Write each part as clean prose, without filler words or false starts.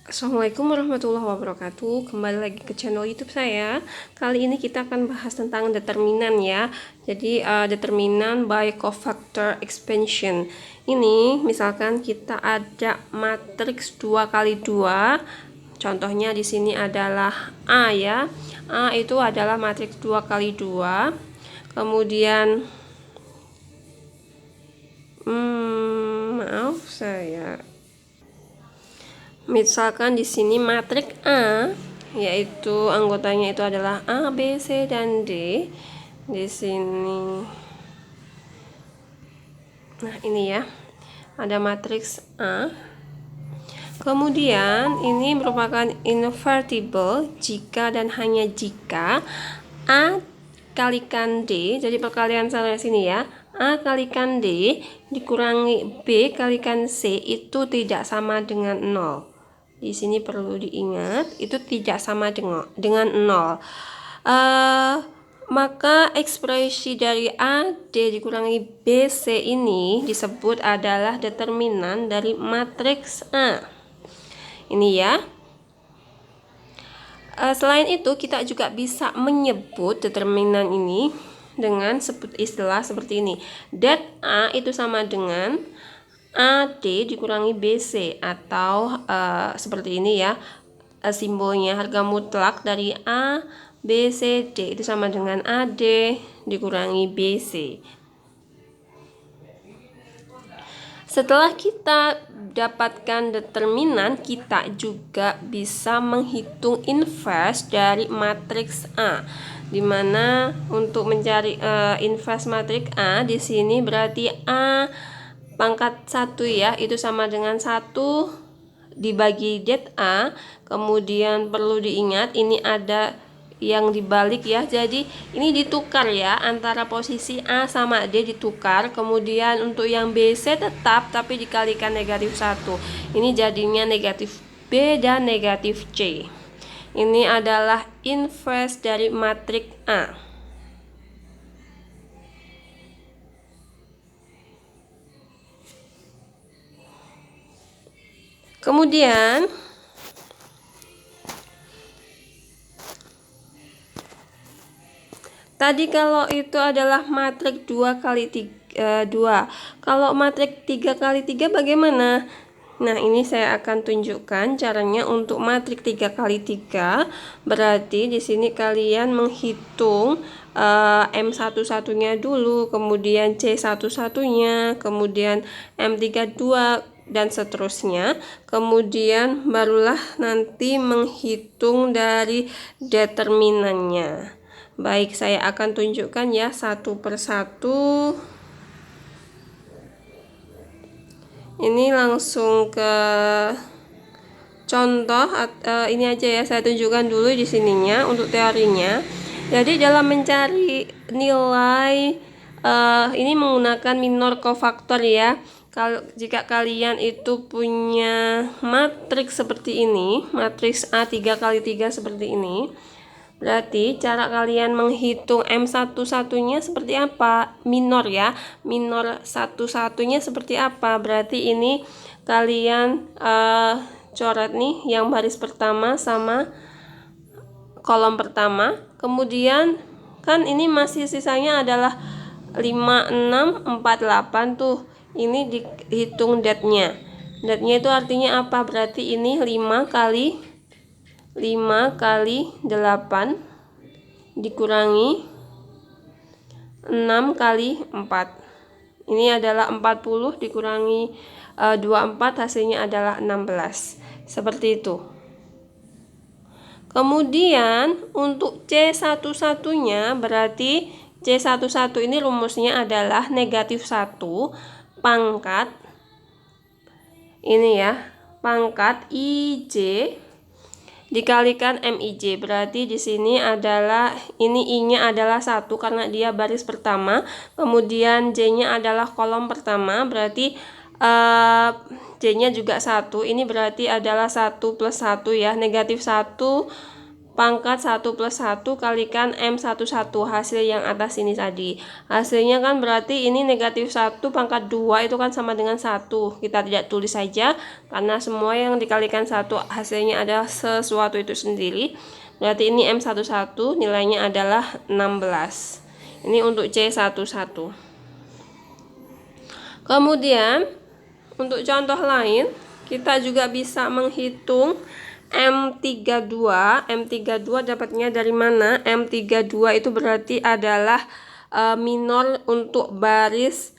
Assalamualaikum warahmatullahi wabarakatuh. Kembali lagi ke channel YouTube saya. Kali ini kita akan bahas tentang determinan ya. Jadi determinan by cofactor expansion. Ini misalkan kita ada matriks 2 kali 2. Contohnya di sini adalah A ya. A itu adalah matriks 2 kali 2. Kemudian maaf saya misalkan di sini matriks A yaitu anggotanya itu adalah A, B, C dan D. Di sini. Nah, ini ya. Ada matriks A. Kemudian ini merupakan invertible jika dan hanya jika A kalikan D. Jadi perkalian sana sini ya. A kalikan D dikurangi B kalikan C itu tidak sama dengan 0. Di sini perlu diingat, itu tidak sama dengan 0. Maka ekspresi dari AD dikurangi BC ini disebut adalah determinan dari matriks A. Ini ya. Selain itu, kita juga bisa menyebut determinan ini dengan istilah seperti ini. Dat A itu sama dengan AD dikurangi BC, atau seperti ini ya, simbolnya harga mutlak dari A, B, C, D itu sama dengan AD dikurangi BC. Setelah kita dapatkan determinan, kita juga bisa menghitung inverse dari matriks A. Dimana untuk mencari inverse matriks A di sini berarti A pangkat 1 ya, itu sama dengan 1 dibagi det A. Kemudian perlu diingat ini ada yang dibalik ya, jadi ini ditukar ya, antara posisi A sama D ditukar. Kemudian untuk yang BC tetap tapi dikalikan negatif 1. Ini jadinya negatif B dan negatif C. Ini adalah inverse dari matriks A. Kemudian tadi kalau itu adalah matriks 2 kali 2. Kalau matriks 3 kali 3 bagaimana? Nah, ini saya akan tunjukkan caranya untuk matriks 3 kali 3. Berarti di sini kalian menghitung M11-nya dulu, kemudian C11-nya, kemudian M32 dan seterusnya. Kemudian barulah nanti menghitung dari determinannya. Baik, saya akan tunjukkan ya satu persatu. Ini langsung ke contoh. Ini aja ya, saya tunjukkan dulu di sininya untuk teorinya. Jadi dalam mencari nilai ini menggunakan minor cofactor ya. Kalau jika kalian itu punya matriks seperti ini, matriks A 3 kali 3 seperti ini, berarti cara kalian menghitung M11-nya seperti apa? Minor ya. Minor 11-nya seperti apa? Berarti ini kalian coret nih yang baris pertama sama kolom pertama. Kemudian kan ini masih sisanya adalah 5, 6, 4, 8 tuh. Ini dihitung datnya. Datnya itu artinya apa? Berarti ini 5 kali 8 dikurangi 6 kali 4. Ini adalah 40 dikurangi 24, hasilnya adalah 16. Seperti itu. Kemudian untuk C11-nya berarti C11 ini rumusnya adalah negatif 1 pangkat ini ya, pangkat IJ dikalikan MIJ. Berarti di sini adalah ini I-nya adalah 1 karena dia baris pertama, kemudian J-nya adalah kolom pertama, berarti J-nya juga 1. Ini berarti adalah 1 plus 1 ya, negatif 1 pangkat 1 plus 1 kalikan M11 hasil yang atas ini tadi. Hasilnya kan berarti ini negatif 1 pangkat 2 itu kan sama dengan 1. Kita tidak tulis saja karena semua yang dikalikan 1 hasilnya adalah sesuatu itu sendiri. Berarti ini M11 nilainya adalah 16. Ini untuk C11. Kemudian untuk contoh lain kita juga bisa menghitung M32. M32 dapatnya dari mana? M32 itu berarti adalah minor untuk baris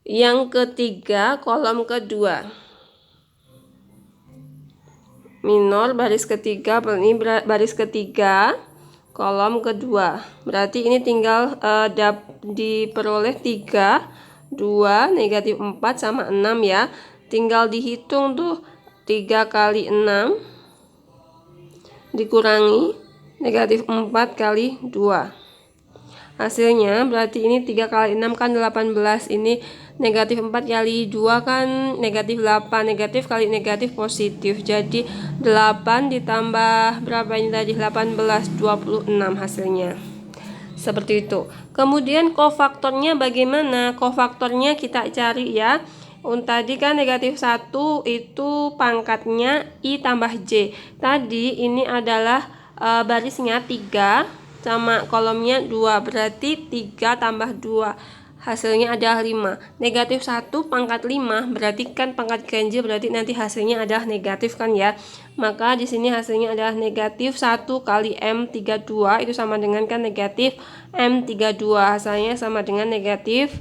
yang ketiga kolom kedua. Minor baris ketiga, ini baris ketiga kolom kedua. Berarti ini tinggal diperoleh 3, 2, negatif 4 sama 6 ya. Tinggal dihitung tuh 3 kali 6 dikurangi negatif 4 kali 2. Hasilnya berarti ini 3 kali 6 kan 18. Ini negatif 4 kali 2 kan negatif 8. Negatif kali negatif positif. Jadi 8 ditambah berapa ini tadi? 18, 26 hasilnya. Seperti itu. Kemudian kofaktornya bagaimana? Kofaktornya kita cari ya. Tadi kan negatif 1 itu pangkatnya I tambah J. Tadi ini adalah barisnya 3 sama kolomnya 2. Berarti 3 tambah 2. Hasilnya adalah 5. Negatif 1 pangkat 5 berarti kan pangkat ganjil, berarti nanti hasilnya adalah negatif kan ya. Maka di sini hasilnya adalah negatif 1 kali M32 itu sama dengan kan negatif M32. Hasilnya sama dengan negatif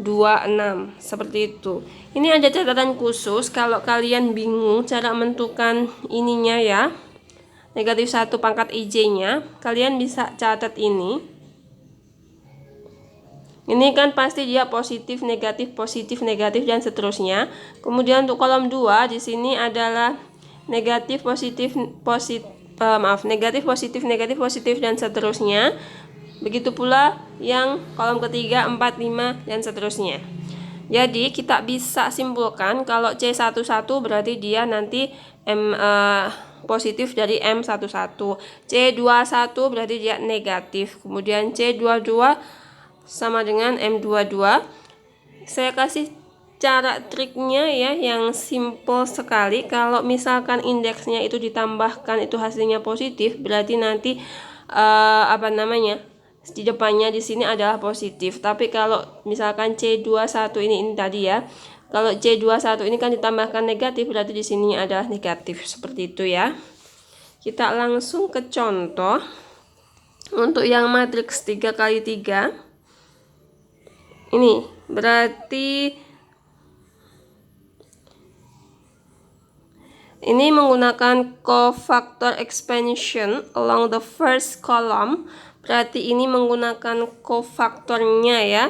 26. Seperti itu. Ini ada catatan khusus kalau kalian bingung cara menentukan ininya ya, negatif 1 pangkat IJ-nya, kalian bisa catat ini. Ini kan pasti dia positif, negatif, dan seterusnya. Kemudian untuk kolom 2 di sini adalah negatif, positif, negatif, positif, dan seterusnya. Begitu pula yang kolom ketiga, 4, 5, dan seterusnya. Jadi kita bisa simpulkan kalau C11 berarti dia nanti positif dari M11. C21 berarti dia negatif. Kemudian C22 sama dengan M22. Saya kasih cara triknya ya yang simple sekali. Kalau misalkan indeksnya itu ditambahkan itu hasilnya positif, berarti nanti di depannya di sini adalah positif. Tapi kalau misalkan C21 ini tadi ya, kalau C21 ini kan ditambahkan negatif, berarti di sini adalah negatif. Seperti itu ya. Kita langsung ke contoh. Untuk yang matriks 3 kali 3 ini berarti ini menggunakan cofactor expansion along the first column. Berarti ini menggunakan kofaktornya ya.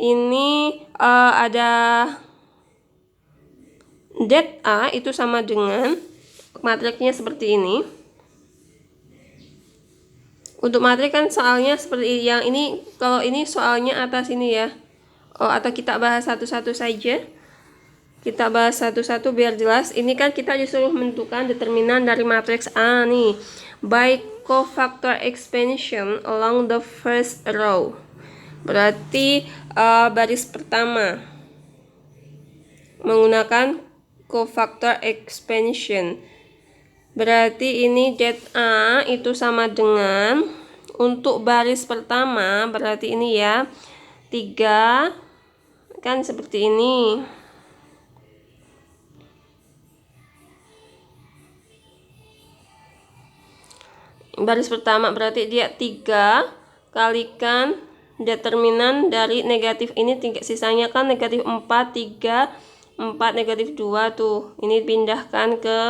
Ini ada det A itu sama dengan matriksnya seperti ini. Untuk matrik kan soalnya seperti yang ini. Kalau ini soalnya atas ini ya. Atau kita bahas satu-satu saja. Kita bahas satu-satu biar jelas. Ini kan kita disuruh menentukan determinan dari matriks A nih. By cofactor expansion along the first row. Berarti baris pertama menggunakan cofactor expansion. Berarti ini det A itu sama dengan untuk baris pertama berarti ini ya 3 kan seperti ini. Baris pertama berarti dia 3 kalikan determinan dari negatif ini, sisanya kan negatif 4, 3, 4, negatif 2 tuh. Ini pindahkan ke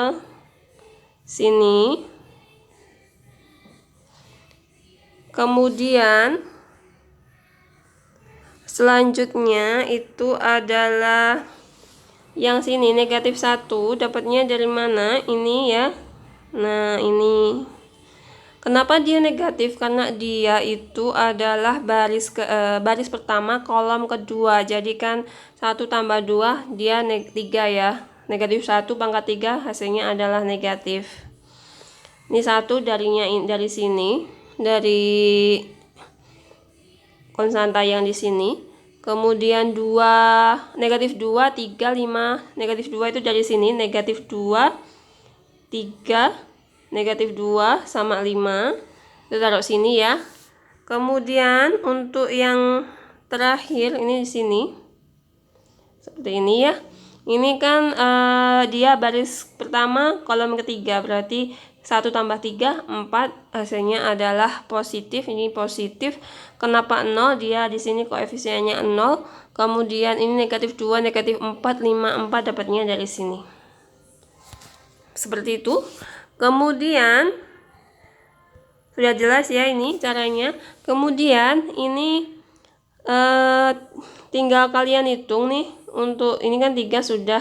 sini. Kemudian selanjutnya itu adalah yang sini negatif 1 dapatnya dari mana? Ini ya. Nah, ini. Kenapa dia negatif? Karena dia itu adalah baris pertama kolom kedua. Jadi kan 1 tambah 2 dia 3 ya. Negatif 1 pangkat 3 hasilnya adalah negatif. Ini 1 dari sini, dari konstanta yang di sini. Kemudian 2, negatif 2, 3, 5, negatif 2 itu dari sini, negatif 2, 3, negatif 2 sama 5. Kita taruh sini ya. Kemudian untuk yang terakhir ini di sini. Seperti ini ya. Ini kan dia baris pertama kolom ketiga, berarti 1 tambah 3, 4, hasilnya adalah positif. Ini positif. Kenapa 0? Dia di sini koefisiennya 0. Kemudian ini negatif 2, negatif 4, 5, 4 dapatnya dari sini. Seperti itu. Kemudian sudah jelas ya ini caranya. Kemudian ini tinggal kalian hitung nih. Untuk ini kan 3 sudah,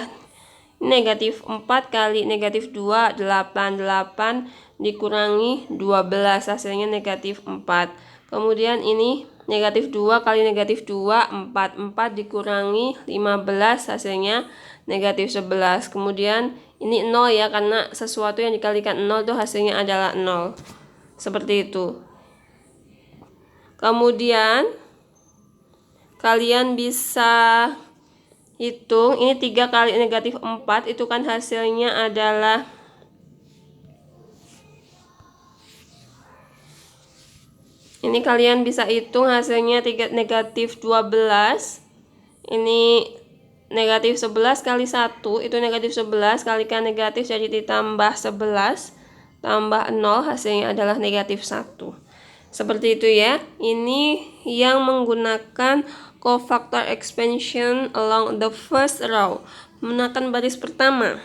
negatif 4 kali negatif 2, 8, 8 dikurangi 12, hasilnya negatif 4. Kemudian ini negatif 2 kali negatif 2, 4, 4 dikurangi 15, hasilnya negatif 11. Kemudian ini 0 ya, karena sesuatu yang dikalikan 0 itu hasilnya adalah 0. Seperti itu. Kemudian kalian bisa hitung ini 3 kali negatif 4 itu kan hasilnya adalah ini, kalian bisa hitung hasilnya 3 negatif 12. Ini negatif 11 kali 1 itu negatif 11, kalikan negatif jadi ditambah 11 tambah 0, hasilnya adalah negatif 1. Seperti itu ya. Ini yang menggunakan cofactor expansion along the first row, menggunakan baris pertama.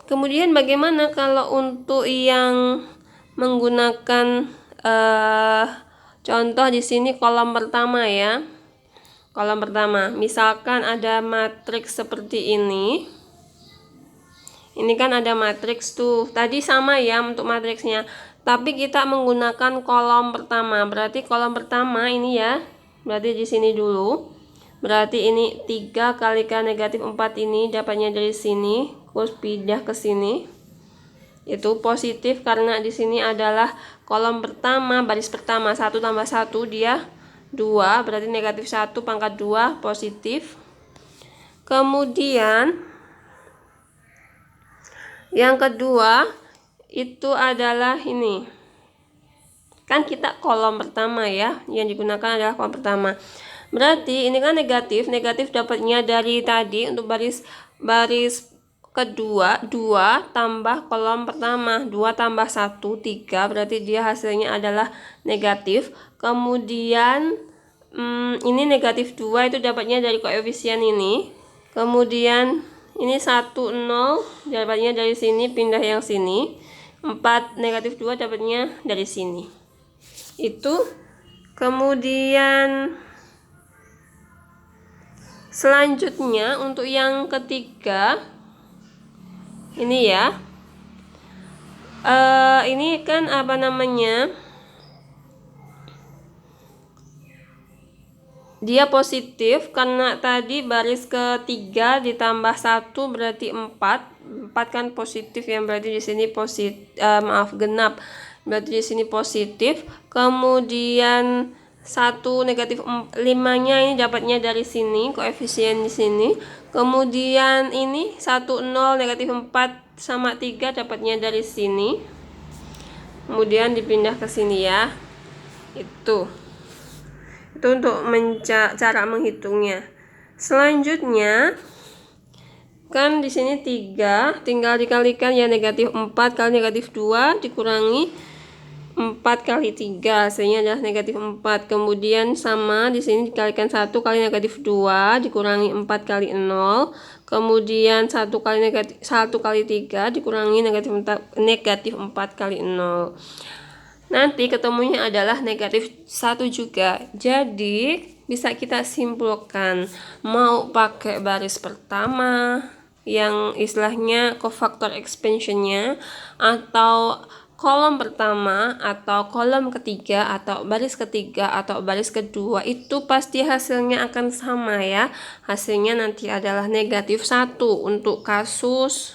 Kemudian bagaimana kalau untuk yang menggunakan contoh di sini kolom pertama ya. Kolom pertama, misalkan ada matriks seperti ini. Ini kan ada matriks tuh. Tadi sama ya untuk matriksnya. Tapi kita menggunakan kolom pertama. Berarti kolom pertama ini ya. Berarti di sini dulu. Berarti ini 3 kalikan negatif 4 ini dapatnya dari sini. Terus pindah ke sini. Itu positif karena di sini adalah kolom pertama, baris pertama. 1 tambah 1 dia 2. Berarti negatif 1 pangkat 2 positif. Kemudian yang kedua itu adalah ini. Kan kita kolom pertama ya, yang digunakan adalah kolom pertama. Berarti ini kan negatif, negatif dapatnya dari tadi untuk baris kedua 2 tambah kolom pertama, 2 tambah 1 3, berarti dia hasilnya adalah negatif. Kemudian ini negatif 2 itu dapatnya dari koefisien ini. Kemudian ini 1 0 dapatnya dari sini, pindah yang sini. 4 negatif 2 dapatnya dari sini. Itu. Kemudian selanjutnya untuk yang ketiga ini ya. Ini kan apa namanya? Dia positif karena tadi baris ketiga ditambah 1 berarti 4. 4 kan positif ya, berarti di sini positif, genap. Berarti di sini positif. Kemudian 1 negatif 5-nya ini dapatnya dari sini, koefisien di sini. Kemudian ini 1 0 negatif 4 sama 3 dapatnya dari sini. Kemudian dipindah ke sini ya. Itu untuk cara menghitungnya. Selanjutnya kan di sini 3 tinggal dikalikan ya, negatif 4 kali negatif 2 dikurangi 4 kali 3, hasilnya adalah negatif 4. Kemudian sama di sini dikalikan 1 kali negatif 2 dikurangi 4 kali 0. Kemudian 1 kali 3 dikurangi negatif 4 kali 0. Nanti ketemunya adalah negatif 1 juga. Jadi bisa kita simpulkan, mau pakai baris pertama yang istilahnya cofactor expansionnya, atau kolom pertama, atau kolom ketiga, atau baris ketiga, atau baris kedua, itu pasti hasilnya akan sama ya. Hasilnya nanti adalah negatif 1 untuk kasus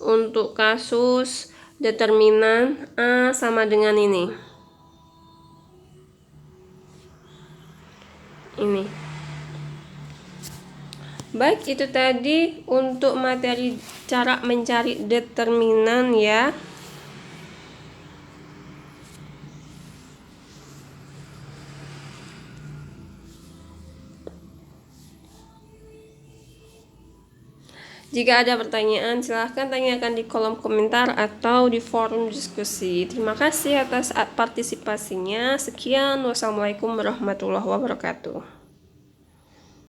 untuk kasus determinan A sama dengan ini. Ini. Baik, itu tadi untuk materi cara mencari determinan ya. Jika ada pertanyaan, silahkan tanyakan di kolom komentar atau di forum diskusi. Terima kasih atas partisipasinya. Sekian, wassalamualaikum warahmatullahi wabarakatuh.